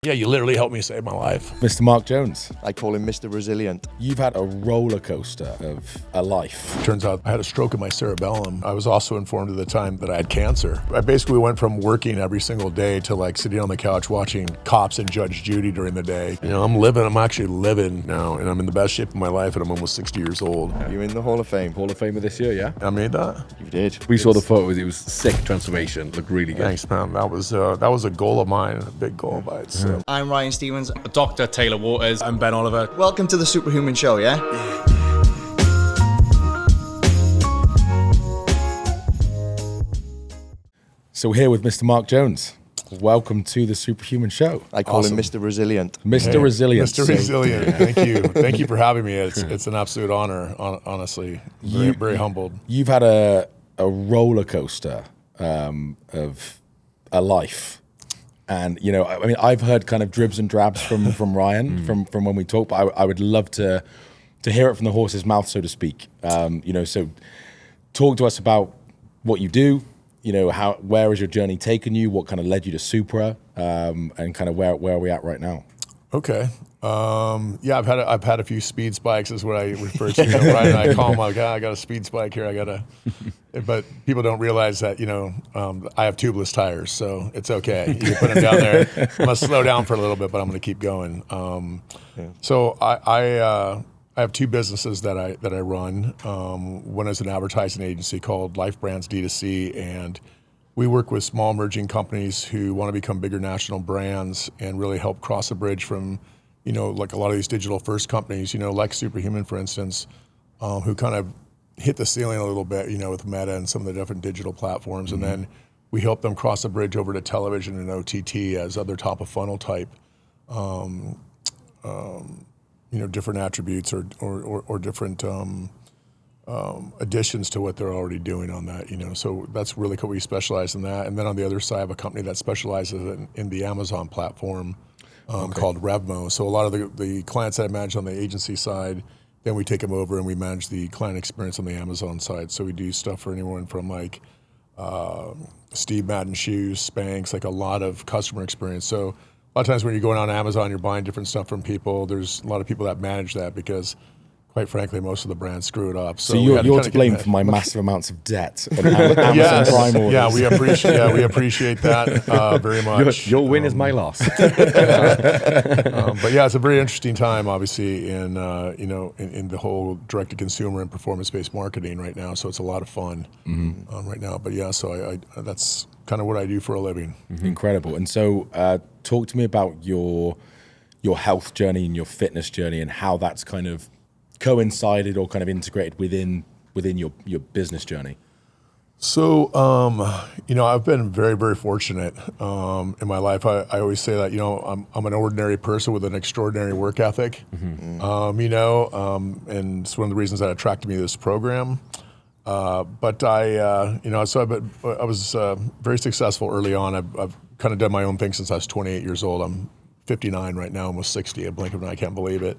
Yeah, you literally helped me save my life. Mr. Mark Jones. I call him Mr. Resilient. You've had a roller coaster of a life. Turns out I had a stroke in my cerebellum. I was also informed at the time that I had cancer. I basically went from working every single day to like sitting on the couch watching Cops and Judge Judy during the day. You know, I'm actually living now, and I'm in the best shape of my life, and I'm almost 60 years old. You're in the Hall of Fame. Hall of Famer this year, yeah? I made that? You did. We saw the photos. It was sick transformation. Looked really good. Thanks, man. That was a goal of mine, a big goal by itself. I'm Ryan Stevens. Dr. Taylor Waters. I'm Ben Olliver. Welcome to the Superhuman Show, yeah? So we're here with Mr. Mark Jones. Welcome to the Superhuman Show. I call him Mr. Resilient. Mr. Resilient. Mr. Resilient. Thank you. Thank you for having me. It's an absolute honor, honestly. Very humbled. You've had a roller coaster of a life. And, you know, I mean, I've heard kind of dribs and drabs from Ryan from when we talk, but I would love to hear it from the horse's mouth, so to speak. You know, so talk to us about what you do, you know, where has your journey taken you, what kind of led you to Supra, and kind of where are we at right now? Okay. Yeah, I've had a few speed spikes is what I refer to. You know, Ryan and I call them like, I got a speed spike here. But people don't realize that, you know, I have tubeless tires, so it's okay. You can put them down there. I'm gonna slow down for a little bit, but I'm gonna keep going. So I have two businesses that I run. One is an advertising agency called Life Brands D2C, and we work with small emerging companies who want to become bigger national brands and really help cross the bridge from, you know, like a lot of these digital first companies, you know, like Superhuman, for instance, who kind of hit the ceiling a little bit, you know, with Meta and some of the different digital platforms. And then we help them cross the bridge over to television and OTT as other top of funnel type, you know, different attributes or different additions to what they're already doing on that, you know. So that's really cool. We specialize in that. And then on the other side, I have a company that specializes in the Amazon platform called Revmo. So a lot of the clients that I manage on the agency side, then we take them over and we manage the client experience on the Amazon side. So we do stuff for anyone from like Steve Madden shoes, Spanx, like a lot of customer experience. So a lot of times when you're going on Amazon, you're buying different stuff from people. There's a lot of people that manage that because, quite frankly, most of the brands screw it up. So you're to blame for my massive amounts of debt on Amazon yes. Prime orders. Yeah, we appreciate that very much. Your win is my loss. But yeah, it's a very interesting time, obviously, in you know, in the whole direct-to-consumer and performance-based marketing right now. So it's a lot of fun right now. But yeah, so I that's kind of what I do for a living. Incredible. And so, talk to me about your health journey and your fitness journey and how that's kind of coincided or kind of integrated within your business journey. So, you know, I've been very, very fortunate in my life. I always say that, you know, I'm an ordinary person with an extraordinary work ethic, you know, and it's one of the reasons that attracted me to this program. But you know, so I was very successful early on. I've kind of done my own thing since I was 28 years old. I'm 59 right now, almost 60. A blink of an eye, I can't believe it.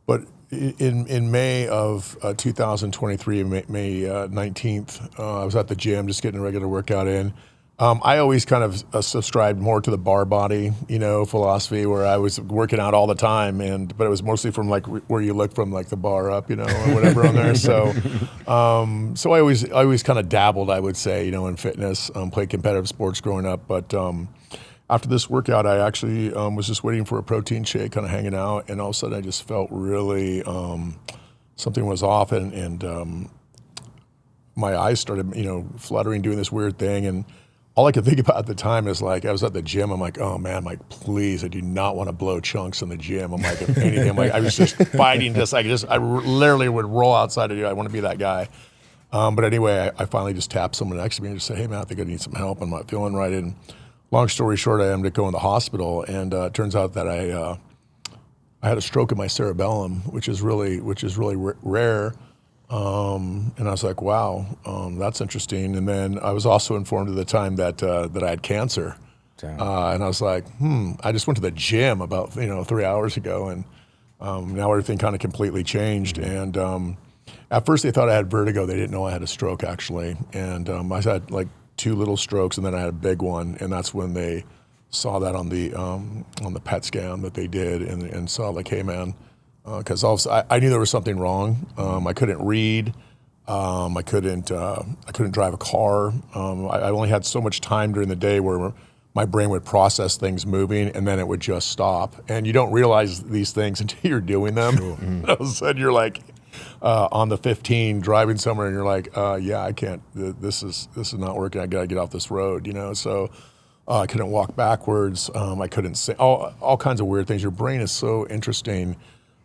But in May of 2023, May 19th, I was at the gym just getting a regular workout in. I always kind of subscribed more to the bar body, you know, philosophy where I was working out all the time, but it was mostly from like where you look from like the bar up, you know, or whatever on there. So, so I always kind of dabbled, I would say, you know, in fitness, played competitive sports growing up, but. After this workout, I actually was just waiting for a protein shake, kind of hanging out, and all of a sudden I just felt really something was off, and my eyes started, you know, fluttering, doing this weird thing, and all I could think about at the time is like I was at the gym. I'm like, oh man, like please, I do not want to blow chunks in the gym. I'm like, if anything, I'm like I was just fighting this. I literally would roll outside of you. I want to be that guy. But anyway, I finally just tapped someone next to me and just said, hey man, I think I need some help. I'm not feeling right. And long story short, I ended up going to the hospital, and it turns out that I had a stroke in my cerebellum, which is really rare. And I was like, wow, that's interesting. And then I was also informed at the time that I had cancer. And I was like, I just went to the gym about 3 hours ago, and now everything kind of completely changed. And at first they thought I had vertigo. They didn't know I had a stroke actually, and I had like 2 little strokes, and then I had a big one, and that's when they saw that on the PET scan that they did, and saw like, hey man, because I knew there was something wrong. I couldn't read. I couldn't drive a car. I only had so much time during the day where my brain would process things moving, and then it would just stop. And you don't realize these things until you're doing them. Sure. All of a sudden, you're like on the 15 driving somewhere, and you're like, yeah, I can't. This is not working. I gotta get off this road, you know. So I couldn't walk backwards. I couldn't say all kinds of weird things. Your brain is so interesting,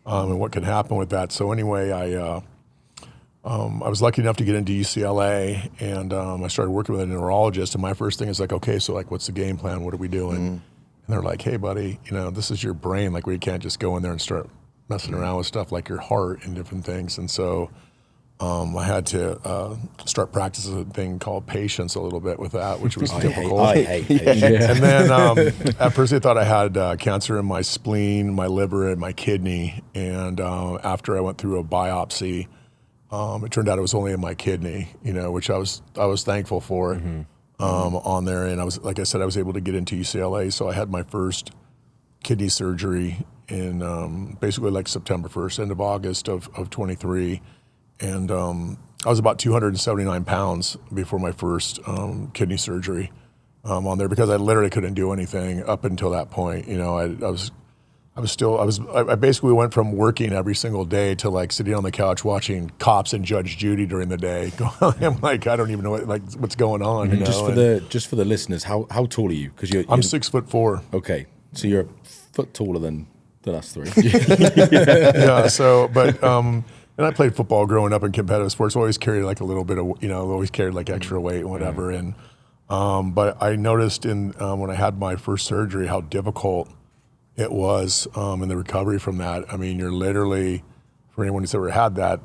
and what can happen with that. So anyway, I was lucky enough to get into UCLA, and I started working with a neurologist. And my first thing is like, okay, so like, what's the game plan? What are we doing? And they're like, hey, buddy, you know, this is your brain. Like, we can't just go in there and start messing around with stuff like your heart and different things. And so I had to start practicing a thing called patience a little bit with that, which was difficult. I hate patience. And then at first they thought I had cancer in my spleen, my liver, and my kidney. And after I went through a biopsy, it turned out it was only in my kidney, you know, which I was thankful for on there. And I was, like I said, I was able to get into UCLA. So I had my first kidney surgery in basically like September 1st, end of August of 23. And I was about 279 pounds before my first kidney surgery on there, because I literally couldn't do anything up until that point. You know, I basically went from working every single day to like sitting on the couch watching Cops and Judge Judy during the day. I'm like, I don't even know what's going on. You know? Just for the listeners, how tall are you? Because I'm 6'4". Okay, so you're a foot taller than us three. Yeah. So, but and I played football growing up in competitive sports. Always carried like a little bit of, you know, always carried like extra weight and whatever. And but I noticed when I had my first surgery how difficult it was in the recovery from that. I mean, you're literally, for anyone who's ever had that,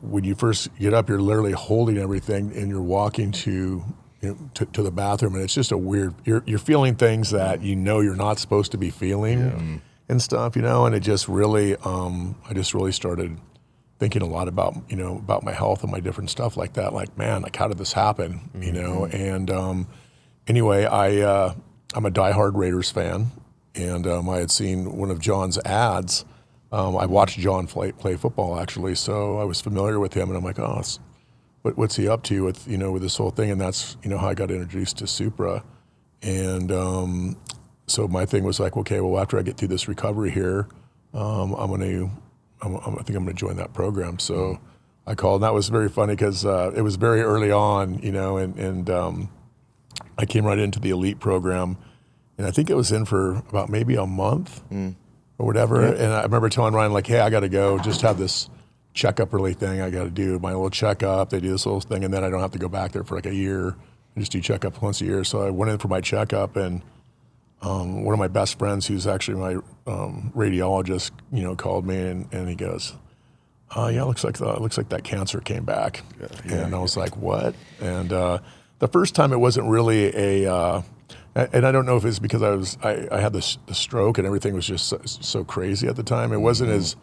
when you first get up, you're literally holding everything and you're walking to the bathroom, and it's just a weird. You're feeling things that you know you're not supposed to be feeling and stuff, you know. And it just really, I just really started thinking a lot about my health and my different stuff like that. Like, man, like, how did this happen, you know? And anyway, I'm a diehard Raiders fan, and I had seen one of John's ads. I watched John play football, actually, so I was familiar with him, and I'm like, oh, what's he up to with this whole thing? And that's how I got introduced to Supra. And so my thing was like, okay, well, after I get through this recovery here, I think I'm gonna join that program. So I called, and that was very funny because it was very early on, and I came right into the elite program, and I think it was in for about maybe a month or whatever. Yeah. And I remember telling Ryan, like, hey, I got to go just have this checkup early thing. I got to do my little checkup. They do this little thing, and then I don't have to go back there for like a year. I just do checkup once a year. So I went in for my checkup, and one of my best friends, who's actually my radiologist, called me, and he goes, yeah, looks like that cancer came back. And I was like, what? And the first time it wasn't really and I don't know if it's because I had the stroke and everything was just so crazy at the time. It wasn't as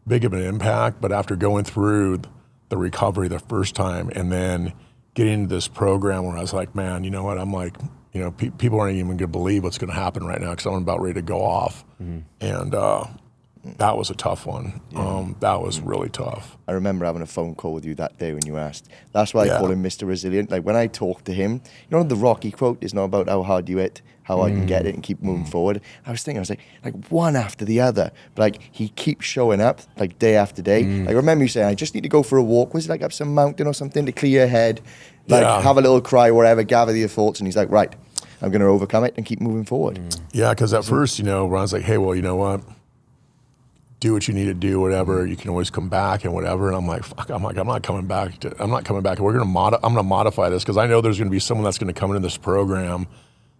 big of an impact, but after going through the recovery the first time and then getting into this program where I was like, man, you know what? I'm like, people aren't even going to believe what's going to happen right now because I'm about ready to go off. And that was a tough one. That was really tough. I remember having a phone call with you that day when you asked. That's why I call him Mr. Resilient. Like, when I talk to him, the Rocky quote is not about how hard you hit, how I can get it and keep moving forward. I was like one after the other. But like, he keeps showing up like day after day. Like, I remember you saying, I just need to go for a walk. Was it like up some mountain or something to clear your head? Like, have a little cry, whatever, gather your thoughts. And he's like, right, I'm going to overcome it and keep moving forward. Yeah, because at first, Ron's like, hey, well, you know what? Do what you need to do, whatever. You can always come back and whatever. And I'm like, fuck. I'm not coming back. I'm gonna modify this because I know there's gonna be someone that's gonna come into this program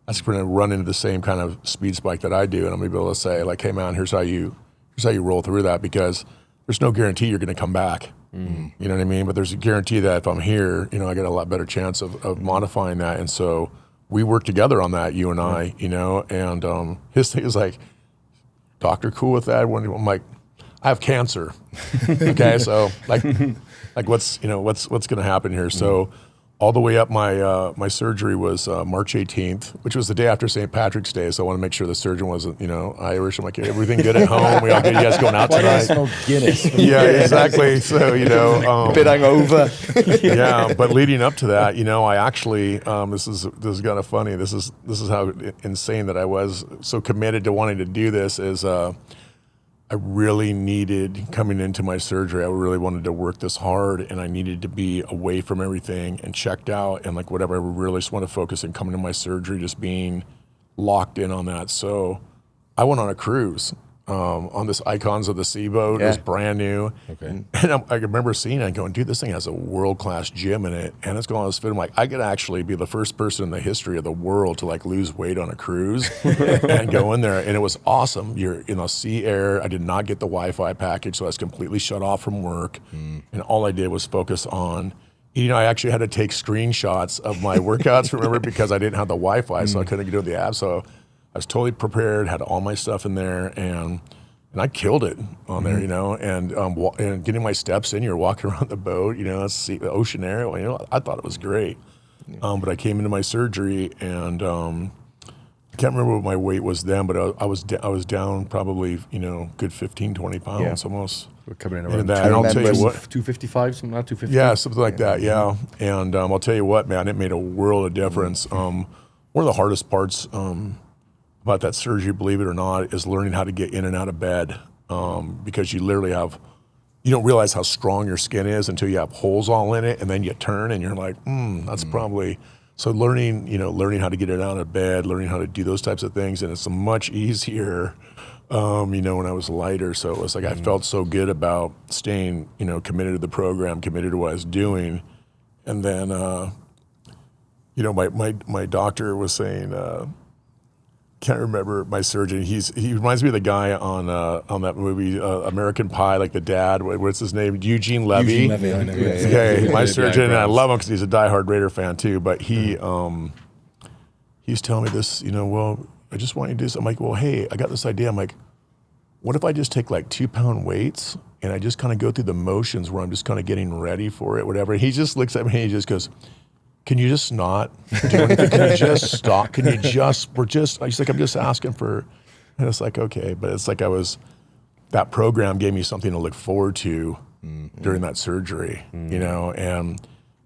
that's gonna run into the same kind of speed spike that I do, and I'm gonna be able to say like, hey man, here's how you roll through that, because there's no guarantee you're gonna come back. You know what I mean? But there's a guarantee that if I'm here, I got a lot better chance of modifying that. And so we work together on that, you and I, and his thing is like, doctor cool with that? I'm like, I have cancer. Okay, so like what's going to happen here? So all the way up. My surgery was March 18th, which was the day after St. Patrick's Day. So I want to make sure the surgeon wasn't, Irish. I'm like, everything good at home? We all good? You guys going out Why do I tonight? smell Guinness? Yeah, exactly. So, Bit hungover. yeah, but leading up to that, I actually, this is kind of funny. This is how insane that I was so committed to wanting to do this is, I really needed, coming into my surgery, I really wanted to work this hard, and I needed to be away from everything and checked out and like whatever. I really just want to focus on coming to my surgery, just being locked in on that. So I went on a cruise on this Icons of the Sea boat. It was brand new. Okay. And I remember seeing it and going, dude, this thing has a world-class gym in it, and it's going on this fit. I'm like, I could actually be the first person in the history of the world to like lose weight on a cruise and go in there. And it was awesome. You're in sea air. I did not get the Wi-Fi package, so I was completely shut off from work. And all I did was focus on, I actually had to take screenshots of my workouts, remember, because I didn't have the Wi-Fi, so I couldn't do the app. So I was totally prepared, had all my stuff in there, and I killed it on there, and getting my steps in. You're walking around the boat, see the ocean air. I thought it was great. But I came into my surgery, and I can't remember what my weight was then, but I was down probably good 15, 20 pounds almost. We're coming in And around that, and I'll tell you what, 255, something like that, 250. yeah, something like that, yeah. And I'll tell you what, man, it made a world of difference. One of the hardest parts about that surgery, believe it or not, is learning how to get in and out of bed, because you literally you don't realize how strong your skin is until you have holes all in it, and then you turn and you're like, that's probably, so learning how to get it out of bed, learning how to do those types of things, and it's much easier, when I was lighter. So it was like I felt so good about staying, committed to the program, committed to what I was doing, and then, my doctor was saying, can't remember my surgeon. He reminds me of the guy on that movie American Pie, like the dad. What's his name? Eugene Levy. Eugene Levy, I know. Yeah, Okay, my Yeah, surgeon, and I eyebrows. love him because he's a diehard Raider fan too. But he's telling me this. Well, I just want you to do this. I'm like, well, hey, I got this idea. I'm like, what if I just take like 2-pound weights and I just kind of go through the motions where I'm just kind of getting ready for it, whatever. And he just looks at me and he just goes, can you just not do anything? Can you just stop? Can you just, he's like, I'm just asking for, and it's like, okay. But it's like that program gave me something to look forward to during that surgery, and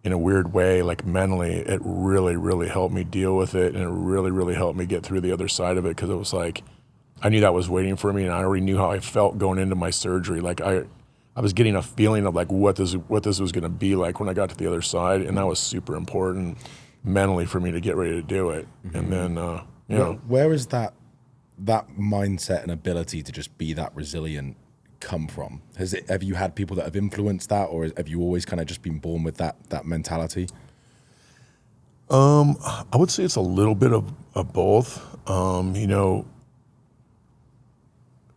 in a weird way, like mentally, it really, really helped me deal with it. And it really, really helped me get through the other side of it. Cause it was like, I knew that was waiting for me, and I already knew how I felt going into my surgery. Like I was getting a feeling of like what this was going to be like when I got to the other side, and that was super important mentally for me to get ready to do it. And then, where is that mindset and ability to just be that resilient come from? Have you had people that have influenced that, or have you always kind of just been born with that mentality? I would say it's a little bit of both.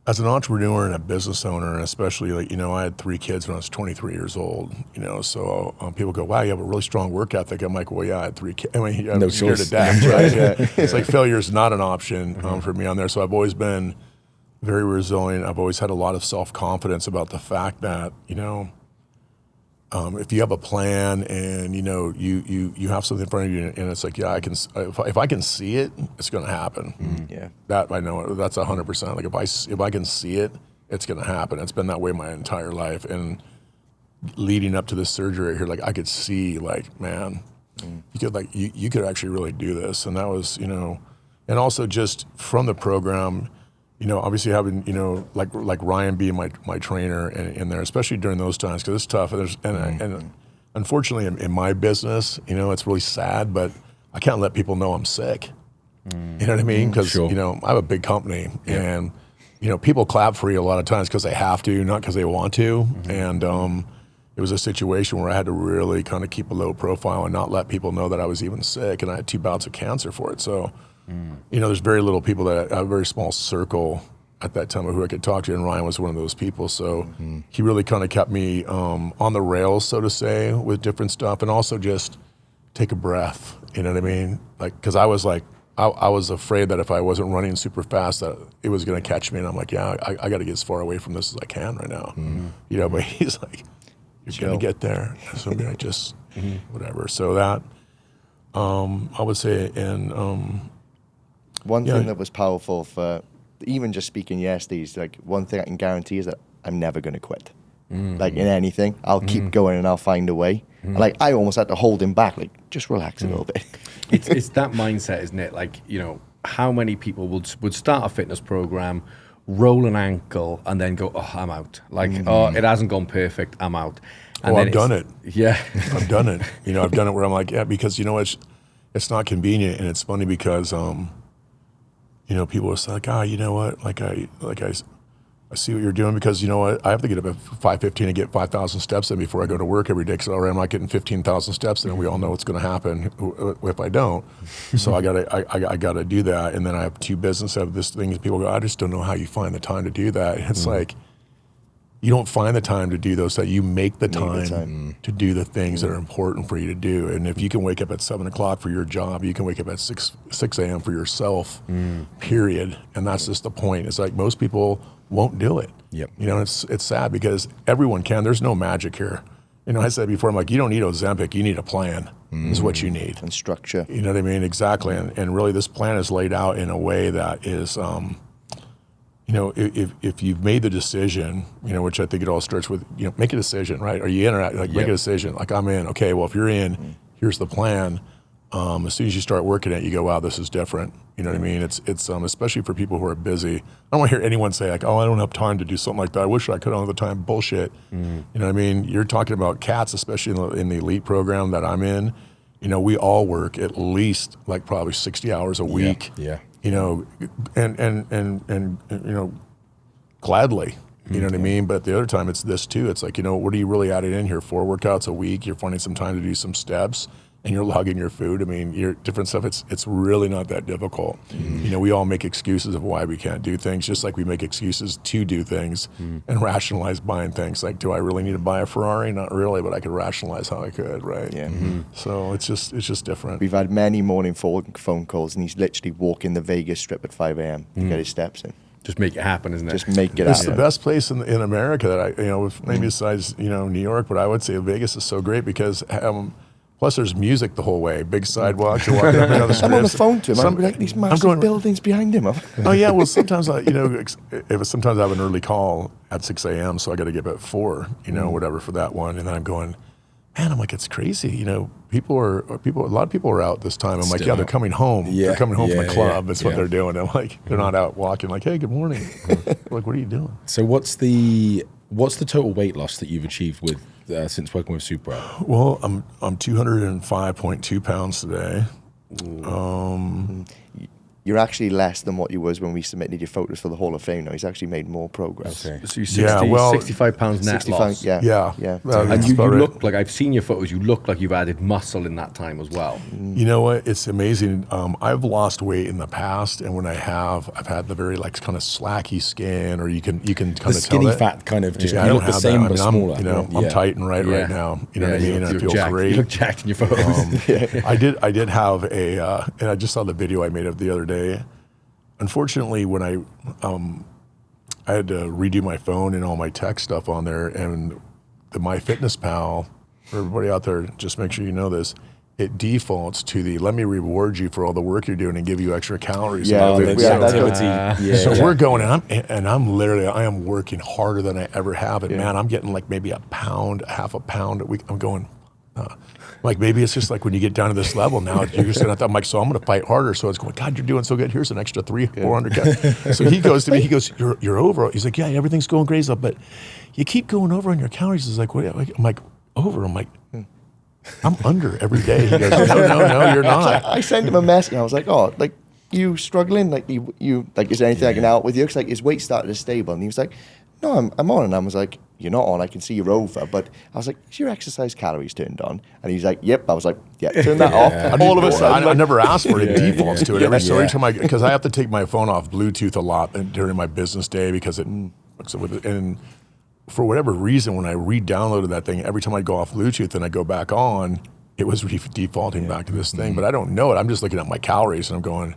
As an entrepreneur and a business owner, and especially I had 3 kids when I was 23 years old, so people go, wow, you have a really strong work ethic. I'm like, well, yeah, I had 3 kids. I mean, I'm scared to death, right? It's like failure is not an option for me on there. So I've always been very resilient. I've always had a lot of self-confidence about the fact that, if you have a plan and you have something in front of you, and it's like, yeah, if I can see it, it's going to happen. Yeah, that I know that's 100%. Like if I can see it, it's going to happen. It's been that way my entire life. And leading up to this surgery right here, like I could see, like, man, you could actually really do this. And that was, and also just from the program, obviously having, like Ryan being my trainer in there, especially during those times, because it's tough. And unfortunately, in my business, it's really sad, but I can't let people know I'm sick. You know what I mean? Because, I have a big company, and, people clap for you a lot of times because they have to, not because they want to. And it was a situation where I had to really kind of keep a low profile and not let people know that I was even sick, and I had 2 bouts of cancer for it. So, there's very little people that a very small circle at that time of who I could talk to, and Ryan was one of those people. So he really kind of kept me on the rails, so to say, with different stuff, and also just take a breath. You know what I mean? Like, because I was like, I was afraid that if I wasn't running super fast, that it was going to catch me, and I'm like, yeah, I got to get as far away from this as I can right now. But he's like, you're going to get there. So I'm going to just whatever. So that, I would say, and One thing that was powerful for even just speaking yesterday is like one thing I can guarantee is that I'm never going to quit. Like in anything, I'll keep going and I'll find a way. Like I almost had to hold him back, like just relax a little bit. It's that mindset, isn't it? Like, you know, how many people would start a fitness program, roll an ankle, and then go, oh, I'm out. Like, oh, it hasn't gone perfect, I'm out. And I've done it. Yeah. I've done it. You know, I've done it where I'm like, yeah, because you know it's not convenient, and it's funny because you know, people are like, you know what, I see what you're doing, because you know what, I have to get up at 5:15 and get 5,000 steps in before I go to work every day, because I'm not getting 15,000 steps, and we all know what's going to happen if I don't. So I gotta do that, and then I have 2 businesses. I have this thing. People go, I just don't know how you find the time to do that. And it's like, you don't find the time to do those. That you make the time to do the things that are important for you to do. And if you can wake up at 7 o'clock for your job, you can wake up at 6 a.m. for yourself. Period. And that's just the point. It's like most people won't do it. Yep. You know, it's sad because everyone can. There's no magic here. You know, I said before, I'm like, you don't need Ozempic. You need a plan. Is what you need. And structure. You know what I mean? Exactly. And really, this plan is laid out in a way that is. You know, if you've made the decision, you know, which I think it all starts with, you know, make a decision, right? Are you in or out? Like, make a decision. Like, I'm in. Okay, well, if you're in, here's the plan. As soon as you start working it, you go, wow, this is different. You know what I mean? It's especially for people who are busy. I don't want to hear anyone say like, oh, I don't have time to do something like that. I wish I could have the time. Bullshit. You know what I mean? You're talking about cats, especially in the elite program that I'm in. You know, we all work at least like probably 60 hours a week. Yeah. You know, and you know, gladly, you know what I mean? But at the other time, it's this too. It's like, you know, what are you really adding in here? 4 workouts a week. You're finding some time to do some steps, and you're logging your food. I mean, your different stuff. It's really not that difficult. You know, we all make excuses of why we can't do things, just like we make excuses to do things and rationalize buying things. Like, do I really need to buy a Ferrari? Not really, but I could rationalize how I could, right? Yeah. So it's just different. We've had many morning phone calls, and he's literally walking the Vegas Strip at 5 a.m. to get his steps in. Just make it happen, isn't it? Just make it It's happen. the best place in America that I, you know, maybe besides, you know, New York, but I would say Vegas is so great because plus there's music the whole way, big sidewalks, you're walking up and down the I'm on the strips. phone to him. I'm like, these massive buildings behind him. Oh yeah, well sometimes I, you know, sometimes I have an early call at 6 a.m. so I got to get up at 4, you know, whatever for that one, and then I'm going, man, I'm like, it's crazy, you know, a lot of people are out this time. I'm like, yeah, they're coming home. They're coming home from the club. That's what they're doing. I'm like, they're not out walking like, hey, good morning. Like, what are you doing? So what's the total weight loss that you've achieved with since working with Supra? Well, I'm 205.2 pounds today. You're actually less than what you was when we submitted your photos for the Hall of Fame now. He's actually made more progress. Okay. So you're 65 pounds net 65, loss. yeah. And you look like, I've seen your photos, you look like you've added muscle in that time as well. You know what? It's amazing. I've lost weight in the past, and when I've had the very like kind of slacky skin, or you can kind The of skinny tell it. fat kind of just, Yeah, you I look don't the have same that. but I mean, smaller. I'm, you know, I'm tight and right now. You know what I mean? And I feel jacked. great. You look jacked in your photos. I did have and I just saw the video I made of the other day. Unfortunately, when I had to redo my phone and all my tech stuff on there, and the MyFitnessPal, for everybody out there, just make sure you know this, it defaults to the let me reward you for all the work you're doing and give you extra calories. Yeah, Oh, the we had that activity. So we're going, and I am working harder than I ever have. And man, I'm getting like maybe half a pound a week. I'm going, like maybe it's just like when you get down to this level now, you're just gonna. I'm like, so I'm gonna fight harder. So it's going, God, you're doing so good. Here's an extra 400. So he goes to me, he goes, you're over. He's like, yeah, everything's going great, but you keep going over on your calories. He's like, what? I'm like, over. I'm like, I'm under every day. He goes, no, you're not. I sent him a message, and I was like, oh, like, you struggling? Like, you like, is there anything I can help with you? Because like his weight started to stable, and he was like, no, I'm on. And I was like, you're not on. I can see you're over. But I was like, is your exercise calories turned on? And he's like, yep. I was like, yeah, turn that off. And all of a sudden, I never asked for it. It defaults to it every time because I have to take my phone off Bluetooth a lot during my business day because and for whatever reason, when I re-downloaded that thing, every time I go off Bluetooth and I go back on, it was defaulting back to this thing. But I don't know it. I'm just looking at my calories and I'm going,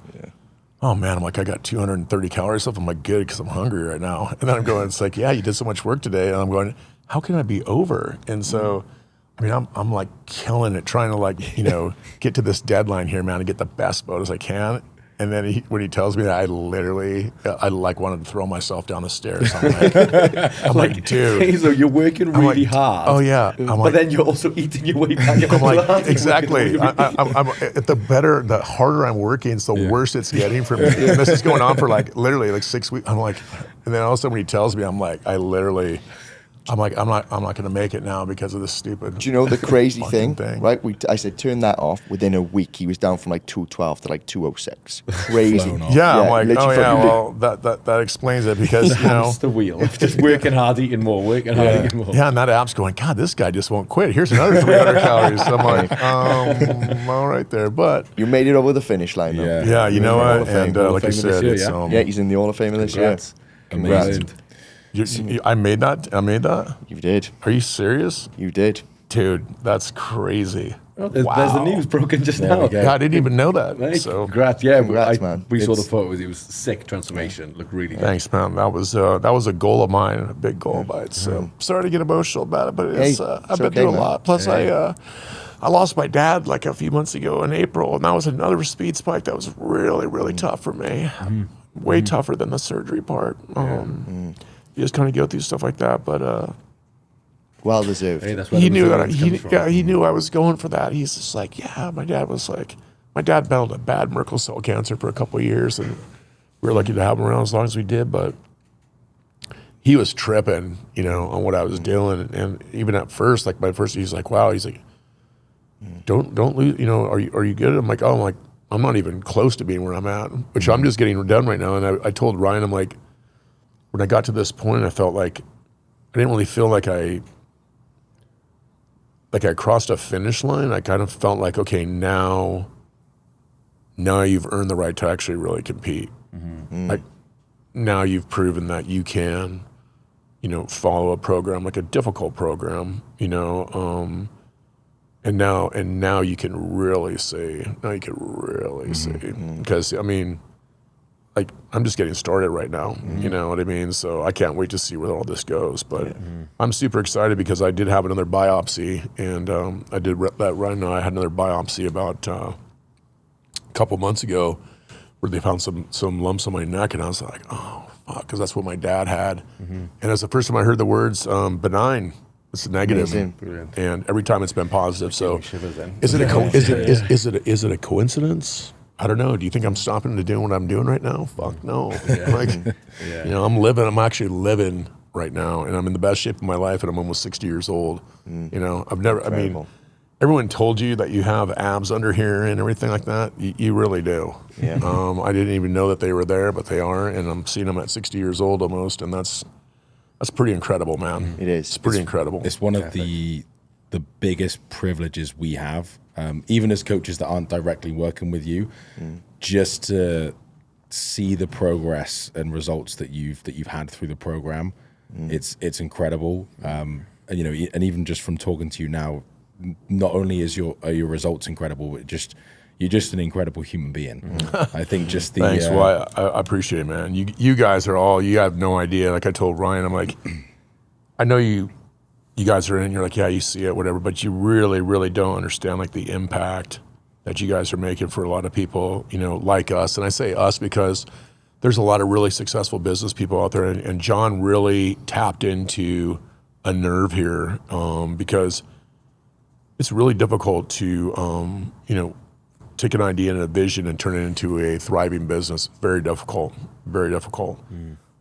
oh man, I'm like, I got 230 calories left. I'm like, good, because I'm hungry right now. And then I'm going, it's like, yeah, you did so much work today. And I'm going, how can I be over? And so I mean, I'm like killing it, trying to like, get to this deadline here, man, and get the best boat as I can. And then when he tells me that, I like wanted to throw myself down the stairs. I'm like, dude. Hazel, you're working really hard. Oh yeah. But then you're also eating your way back. I'm like, exactly. I'm the harder I'm working, it's the worse it's getting for me. And this is going on for like literally like 6 weeks. I'm like, and then all of a sudden when he tells me, I'm like, I'm not going to make it now because of this stupid. Do you know the crazy thing? Right? I said turn that off. Within a week, he was down from like 212 to like 206. Crazy. Yeah, I'm like, literally well, that explains it because hamster wheel. Just working hard, eating more, working hard, eating more. Yeah, and that app's going, God, this guy just won't quit. Here's another 300 calories. I'm like, all right there, but you made it over the finish line, though. Yeah, you know what? And like you said, he's in the Hall of Fame this year. Congrats. I made that. You did. Are you serious? You did. Dude, that's crazy. Oh, there's the news broken just now. Yeah, I didn't even know that. Right. So congrats, man. We saw the photos. It was sick transformation. Looked really good. Thanks, man. That was a goal of mine, a big goal of mine. So sorry to get emotional about it, but it's, I've been through a lot. Plus, I lost my dad like a few months ago in April, and that was another speed spike that was really, really tough for me. Way tougher than the surgery part. You just kind of go through stuff like that, but well deserved. Hey, that's where he knew that he knew I was going for that. He's just like, my dad battled a bad Merkel cell cancer for a couple of years, and we were lucky to have him around as long as we did. But he was tripping, on what I was doing, and even at first, like he's like, wow, he's like, don't lose, are you good? I'm like, I'm not even close to being where I'm at, which I'm just getting done right now. And I told Ryan, I'm like, when I got to this point, I felt like I didn't really feel like I crossed a finish line. I kind of felt like, okay, now you've earned the right to actually really compete. Like now you've proven that you can, follow a program, like a difficult program, and now you can really see. Because I mean, like I'm just getting started right now, you know what I mean? So I can't wait to see where all this goes. But I'm super excited because I did have another biopsy, and I did let Ryan know I had another biopsy about a couple months ago, where they found some lumps on my neck, and I was like, oh fuck, because that's what my dad had, and that's the first time I heard the words benign. It's negative, and every time it's been positive. So is it a coincidence? I don't know. Do you think I'm stopping to do what I'm doing right now? Fuck no. I'm actually living right now, and I'm in the best shape of my life, and I'm almost 60 years old. Everyone told you that you have abs under here and everything like that. You really do. Yeah. I didn't even know that they were there, but they are, and I'm seeing them at 60 years old almost, and that's pretty incredible, man. It is. It's pretty incredible. It's one of the biggest privileges we have. Even as coaches that aren't directly working with you, just to see the progress and results that you've had through the program, it's incredible. And even just from talking to you now, not only are your results incredible, but you're just an incredible human being. I think just the thanks. Well, I appreciate it, man. You guys you have no idea. Like I told Ryan, I'm like, I know you guys are in, you're like, yeah, you see it, whatever, but you really, really don't understand like the impact that you guys are making for a lot of people, like us. And I say us because there's a lot of really successful business people out there, and John really tapped into a nerve here, because it's really difficult to, take an idea and a vision and turn it into a thriving business. Very difficult, very difficult.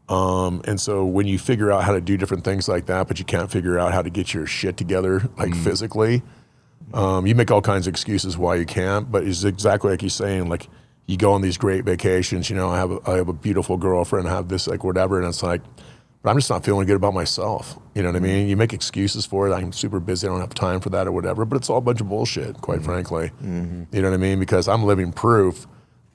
And so when you figure out how to do different things like that, but you can't figure out how to get your shit together, like physically, you make all kinds of excuses why you can't, but it's exactly like you're saying, like you go on these great vacations, I have a beautiful girlfriend, I have this, like whatever. And it's like, but I'm just not feeling good about myself. You know what I mean? You make excuses for it. I'm super busy. I don't have time for that or whatever, but it's all a bunch of bullshit, quite frankly. You know what I mean? Because I'm living proof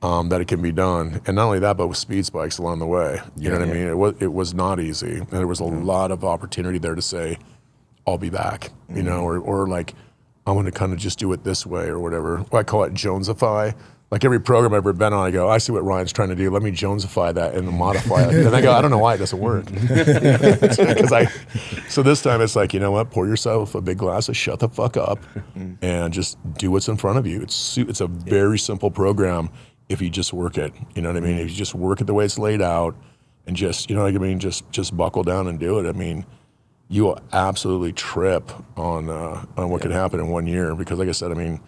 that it can be done. And not only that, but with speed spikes along the way. You know what I mean? It was not easy. And there was a lot of opportunity there to say, I'll be back, or like, I'm going to kind of just do it this way or whatever. I call it Jonesify. like every program I've ever been on, I go, I see what Ryan's trying to do. Let me Jonesify that and modify it. And I go, I don't know why it doesn't work. So this time it's like, you know what? Pour yourself a big glass of shut the fuck up and just do what's in front of you. It's a very simple program if you just work it. You know what I mean? If you just work it the way it's laid out and just, you know what I mean? Just buckle down and do it. I mean, you will absolutely trip on what could happen in 1 year because, like I said, I mean,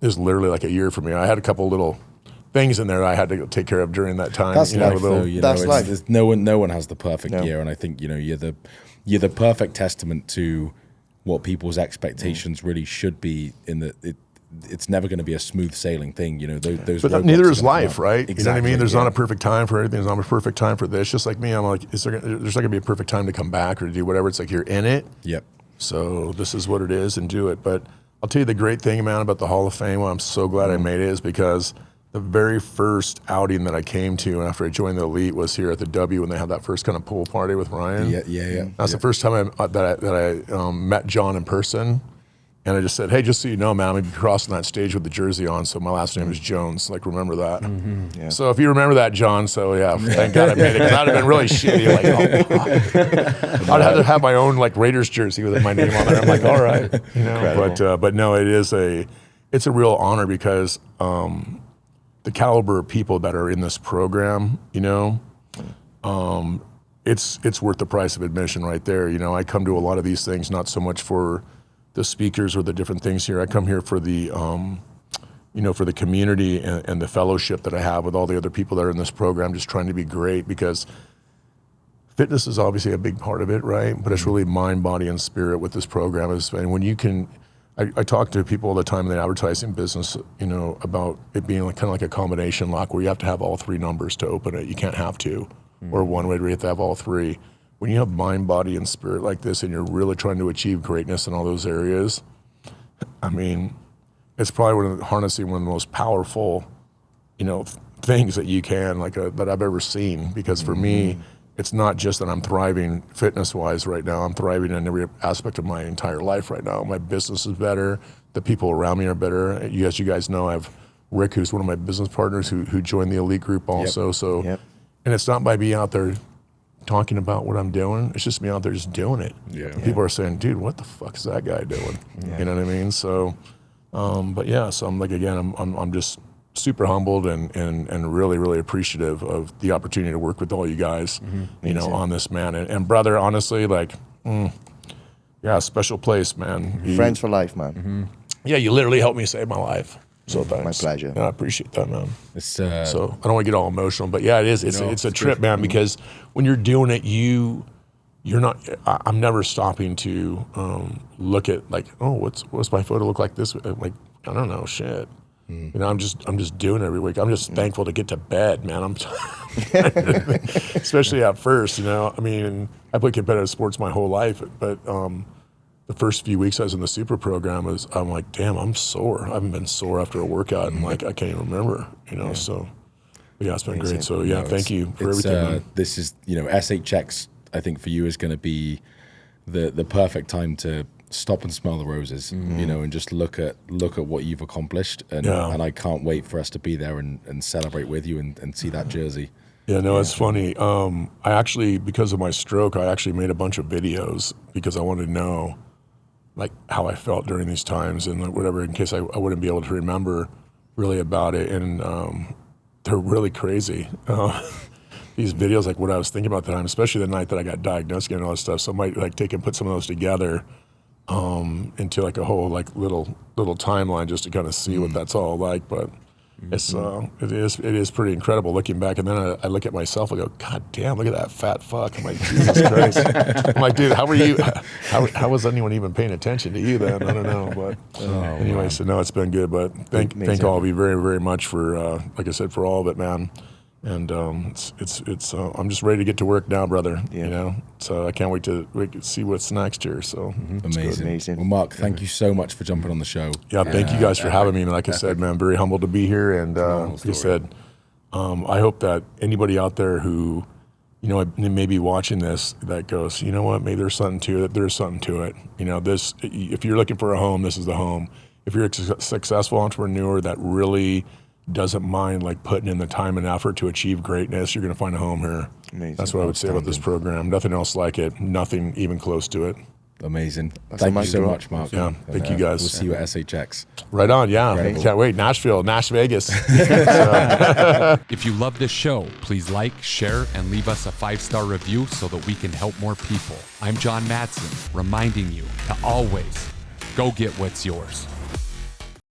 it was literally like a year for me. I had a couple little things in there I had to take care of during that time. That's life, though. That's life. No one has the perfect year, and I think you're the perfect testament to what people's expectations really should be. It's never going to be a smooth sailing thing, Those but neither is life, right? Exactly, you know what I mean? There's not a perfect time for everything. There's not a perfect time for this. Just like me, I'm like, there's not going to be a perfect time to come back or to do whatever. It's like you're in it. Yep. So this is what it is, and do it. But I'll tell you the great thing, man, about the Hall of Fame, why I'm so glad I made it, is because the very first outing that I came to after I joined the Elite was here at the W when they had that first kind of pool party with Ryan. Yeah. That's the first time that I met John in person. And I just said, hey, just so you know, man, I'm going to be crossing that stage with the jersey on, so my last name is Jones. Like, remember that. Yeah. So if you remember that, John, so yeah, thank God I made it, because that would have been really shitty. Like, oh, I'd have to have my own, like, Raiders jersey with my name on there. I'm like, all right. But no, it's a real honor because the caliber of people that are in this program, it's worth the price of admission right there. I come to a lot of these things not so much for the speakers or the different things here. I come here for the, for the community and the fellowship that I have with all the other people that are in this program, just trying to be great, because fitness is obviously a big part of it, right? But it's really mind, body, and spirit with this program. And when you can, I talk to people all the time in the advertising business, about it being kind of like a combination lock where you have to have all three numbers to open it. You can't have two or one way where you have to have all three. When you have mind, body, and spirit like this, and you're really trying to achieve greatness in all those areas, I mean, it's probably harnessing one of the most powerful, things that you can, that I've ever seen. Because for me, it's not just that I'm thriving fitness-wise right now. I'm thriving in every aspect of my entire life right now. My business is better. The people around me are better. As you guys know, I have Rick, who's one of my business partners, who joined the Elite group also. And it's not by being out there talking about what I'm doing. It's just me out there just doing it. People are saying, dude, what the fuck is that guy doing? You know what I mean? So, so I'm like, again, I'm just super humbled and really, really appreciative of the opportunity to work with all you guys, on this, man. And brother, honestly, special place, man. Friends for life, man. Yeah, you literally helped me save my life. So thanks. My pleasure. Yeah, I appreciate that, man. So I don't want to get all emotional, but yeah, it is. It's a trip, man, because when you're doing it, you're not. I'm never stopping to look at what's my photo look like this? Like, I don't know, shit. I'm just doing it every week. I'm just thankful to get to bed, man. Especially at first, I mean, I played competitive sports my whole life, but the first few weeks I was in the Supra program, I'm like, damn, I'm sore. I haven't been sore after a workout, and I can't even remember, So, yeah, it's been great. So, yeah, thank you for everything. Man. This is, SHX, I think for you is going to be the perfect time to stop and smell the roses, and just look at what you've accomplished, and I can't wait for us to be there and celebrate with you and see that jersey. Yeah, no, it's funny. I actually, because of my stroke, I actually made a bunch of videos because I wanted to know how I felt during these times and whatever, in case I wouldn't be able to remember really about it. And they're really crazy. These videos, what I was thinking about at the time, especially the night that I got diagnosed and all that stuff. So I might take and put some of those together into a whole little timeline just to kind of see what that's all like. But it is pretty incredible looking back. And then I look at myself and go, God damn, look at that fat fuck. I'm like, Jesus Christ. I'm like, dude, how were you? How was anyone even paying attention to you then? I don't know. But anyway, so no, it's been good. But thank all of you very, very much for, like I said, for all of it, man. And it's I'm just ready to get to work now, brother. So I can't wait to see what's next here. So amazing. Well, Mark, thank you so much for jumping on the show. Yeah, thank you guys for having me. And like I said, man, very humbled to be here. And like you said, I hope that anybody out there who may be watching this that goes, you know what, maybe there's something to it. There's something to it. This, if you're looking for a home, this is the home. If you're a successful entrepreneur that really doesn't mind like putting in the time and effort to achieve greatness, you're going to find a home here. Amazing. That's what I would say about this program. Nothing else like it. Nothing even close to it. Amazing. That's Thank you amazing. so much, Mark. Yeah, thank you guys. We'll see you at SHX. Right on, yeah. Incredible. Can't wait. Nashville, Nash Vegas. If you love this show, please like, share, and leave us a 5-star review so that we can help more people. I'm John Madsen, reminding you to always go get what's yours.